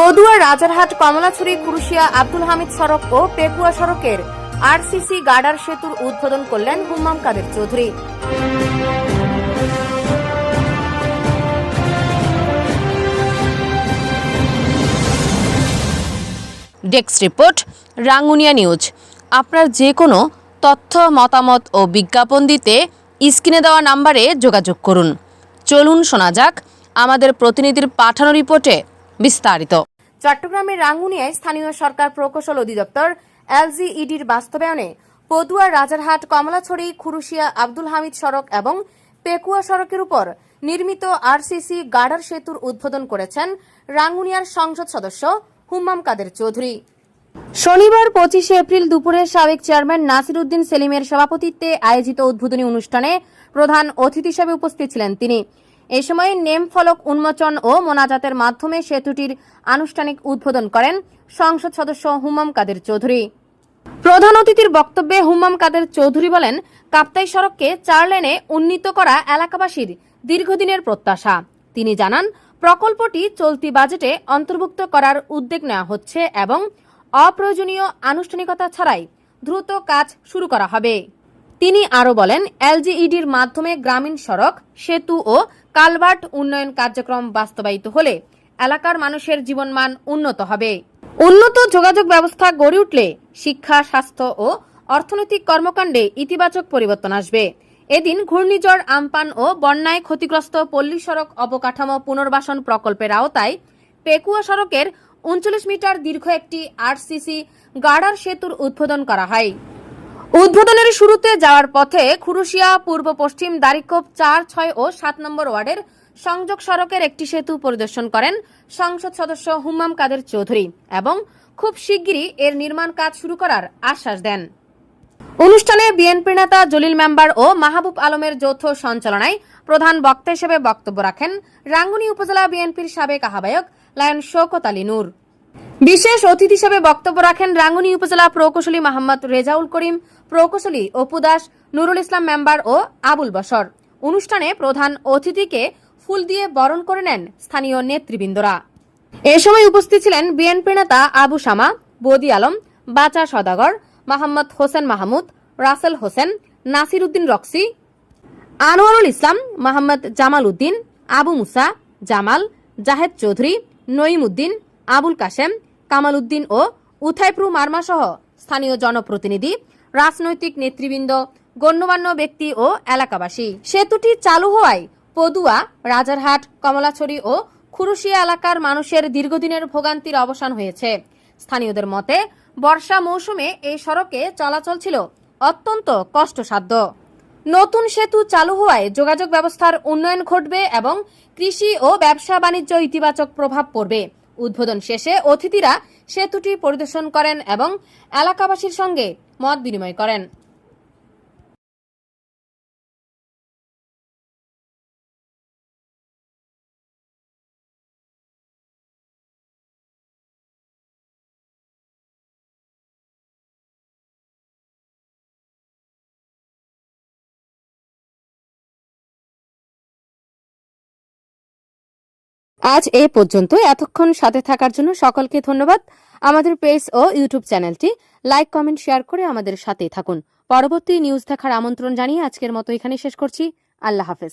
পদুয়া রাজারহাট কমলাছড়ি কুরুশিয়া আব্দুল হামিদ সড়ক ও পেকুয়া সড়কের আরসিসি গার্ডার সেতুর উদ্বোধন করলেন Hummam Quader Chowdhury. Desk report, Rangunia news. আপনার যে কোনো তথ্য, মতামত ও বিজ্ঞাপন দিতে স্ক্রিনে দেওয়া নাম্বারে যোগাযোগ করুন। চলুন শোনা যাক আমাদের প্রতিনিধির পাঠানো রিপোর্টে বিস্তারিত। চট্টগ্রামের রাঙ্গুনিয়ায় স্থানীয় সরকার প্রকৌশল অধিদপ্তর এলজিইডির বাস্তবায়নে পদুয়া রাজারহাট কমলাছড়ি কুরুশিয়া আব্দুল হামিদ সড়ক এবং পেকুয়া সড়কের উপর নির্মিত আরসিসি গার্ডার সেতুর উদ্বোধন করেছেন রাঙ্গুনিয়ার সংসদ সদস্য হুম্মাম কাদের চৌধুরী। শনিবার 25 এপ্রিল দুপুরে সাবেক চেয়ারম্যান নাসির উদ্দিন সেলিমের সভাপতিত্বে আয়োজিত উদ্বোধনী অনুষ্ঠানে প্রধান অতিথি হিসেবে উপস্থিত ছিলেন তিনি। এ সময় নেম ফলক উন্মোচন ও মোনাজাতের মাধ্যমে সেতুটির আনুষ্ঠানিক উদ্বোধন করেন সংসদ সদস্য হুম্মাম কাদের চৌধুরী। প্রধান অতিথির বক্তব্যে হুম্মাম কাদের চৌধুরী বলেন, কাপ্তাই সড়ককে 4 লেনে উন্নীত করা এলাকাবাসীর দীর্ঘদিনের প্রত্যাশা। তিনি জানান, প্রকল্পটি চলতি বাজেটে অন্তর্ভুক্ত করার উদ্যোগ নেওয়া হচ্ছে এবং অপ্রয়োজনীয় আনুষ্ঠানিকতা ছাড়াই দ্রুত কাজ শুরু করা হবে। তিনি আরও বলেন, এলজিইডির মাধ্যমে গ্রামীণ সড়ক, সেতু ও কালভার্ট উন্নয়ন কার্যক্রম বাস্তবায়িত হলে এলাকার মানুষের জীবনমান উন্নত হবে। উন্নত যোগাযোগ ব্যবস্থা গড়ে উঠলে শিক্ষা, স্বাস্থ্য ও অর্থনৈতিক কর্মকাণ্ডে ইতিবাচক পরিবর্তন আসবে। এদিন ঘূর্ণিঝড় আমপান ও বন্যায় ক্ষতিগ্রস্ত পল্লী সড়ক অবকাঠামো পুনর্বাসন প্রকল্পের আওতায় পেকুয়া সড়কের 39 মিটার দীর্ঘ একটি আরসিসি গার্ডার সেতুর উদ্বোধন করা হয়। উদ্বোধনের শুরুতে যাওয়ার পথে কুরুশিয়া পূর্ব পশ্চিম দারিকোপ 4, 6 ও 7 নম্বর ওয়ার্ডের সংযোগ সড়কের একটি সেতু পরিদর্শন করেন সংসদ সদস্য হুম্মাম কাদের চৌধুরী এবং খুব শিগগিরই এর নির্মাণ কাজ শুরু করার আশ্বাস দেন। অনুষ্ঠানে বিএনপি নেতা জলিল মেম্বার ও মাহবুব আলমের যৌথ সঞ্চালনায় প্রধান বক্তা হিসেবে বক্তব্য রাখেন রাঙ্গুনিয়া উপজেলা বিএনপির সাবেক আহ্বায়ক লায়ন শওকত আলী নূর। বিশেষ অতিথি হিসেবে বক্তব্য রাখেন রাঙ্গুনিয়া উপজেলা প্রকৌশলী মোহাম্মদ রেজাউল করিম, প্রকৌশলী অপু দাস, নুরুল ইসলাম মেম্বার ও আবুল বশর। অনুষ্ঠানে প্রধান অতিথিকে ফুল দিয়ে বরণ করে নেন স্থানীয় নেতৃবৃন্দরা। এ সময় উপস্থিত ছিলেন বিএনপি নেতা আবু শামা, বদি আলম, বাচা সদাগর, মোহাম্মদ হোসেন মাহমুদ, রাসেল হোসেন, নাসির উদ্দিন রক্সি, আনোয়ারুল ইসলাম, মোহাম্মদ জামাল উদ্দিন, আবু মুসা, জামাল, জাহেদ চৌধুরী, নঈম উদ্দিন, আবুল কাশেম, কামাল উদ্দিন ও উথাইপ্রু মার্মা সহ স্থানীয় জনপ্রতিনিধি, রাজনৈতিক নেতৃবৃন্দ, গণ্যমান্য ব্যক্তি ও এলাকাবাসী। সেতুটি চালু হওয়ায় পদুয়া, রাজারহাট, কমলাছড়ি ও কুরুশিয়া এলাকার মানুষের দীর্ঘদিনের ভোগান্তির অবসান হয়েছে। স্থানীয়দের মতে, বর্ষা মৌসুমে এই সড়কে চলাচল ছিল অত্যন্ত কষ্টসাধ্য। নতুন সেতু চালু হওয়ায় যোগাযোগ ব্যবস্থার উন্নয়ন ঘটবে এবং কৃষি ও ব্যবসা বাণিজ্য ইতিবাচক প্রভাব পড়বে। উদ্বোধন শেষে অতিথিরা সেতুটি পরিদর্শন করেন এবং এলাকাবাসীর সঙ্গে মত বিনিময় করেন। আজ এ পর্যন্ত। এতক্ষণ সাথে থাকার জন্য সকলকে ধন্যবাদ। আমাদের পেজ ও ইউটিউব চ্যানেলটি লাইক, কমেন্ট, শেয়ার করে আমাদের সাথেই থাকুন। পরবর্তী নিউজ দেখার আমন্ত্রণ জানিয়ে আজকের মতো এখানে শেষ করছি। আল্লাহ হাফেজ।